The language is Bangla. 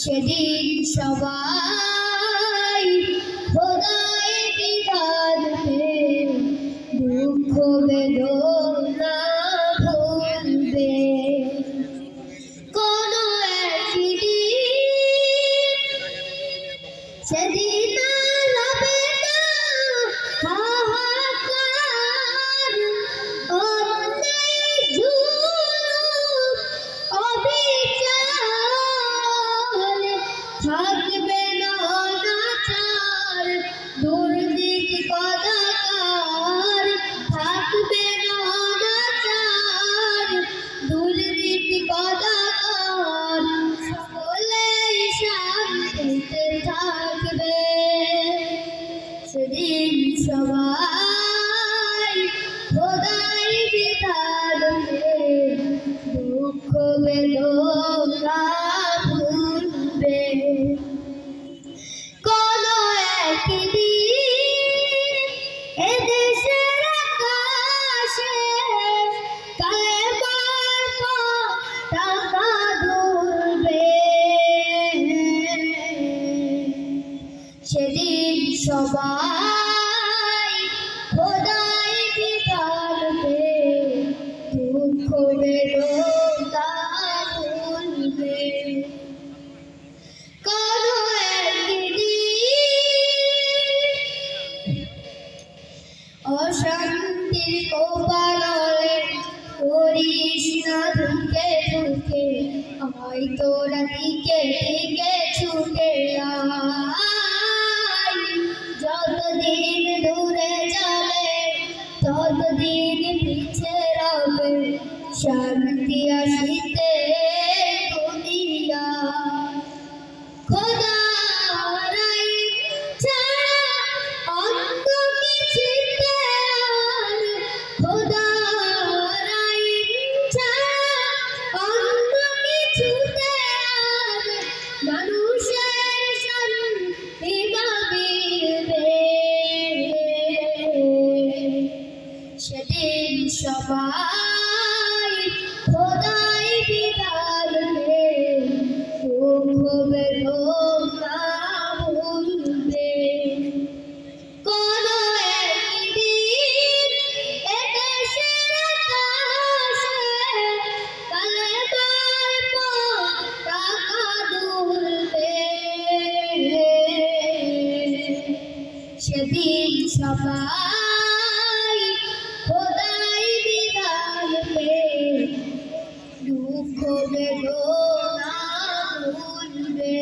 সেদিন সবাই খোদায় দিদার পেয়ে দুঃখ বেদনা ভুলবে। কোন একদিন সেদিন আর হবে না হাহাকার, অন্যায় জুলুম অবিচার, থাকবে না অনাচার দুর্নীতি কদাচার, থাকবে না অনাচার দুর্নীতি কদাচার, সকলেই শান্তিতে থাকবে। সেদিন সবাই খোদাই বিধান পেয়ে দুঃখ বেদনা ভুলবে। কোন একদিন এদেশের আকাশে কালেমার পতাকা দুলবে। সেদিন সবাই খোদাই বিধান পেয়ে দুঃখ বেদনা ভুলবে। কোন একদিন অশান্তির কোপানলে করিস না ঢুকে ঢুকে, আয় তোরা দিকে দিকে ছুটে আয়। যতদিন দূরে চলে ততদিন পিছে রবে শান্তি আসিতে দুনিয়ায়। খোদার আইন ছাড়া অন্য কিছুতে আর, খোদার আইন ছাড়া অন্য কিছুতে আর মানুষের শান্তি না মিলবে। সেদিন সবাই খোদাই বিধান পেয়ে দুঃখ বেদনা ভুলবে। কোন একদিন এদেশের আকাশে কালেমার পতাকা দুলবে। সেদিন সবাই খোদাই বিধান পেয়ে দুঃখ বেদনা ভুলবে।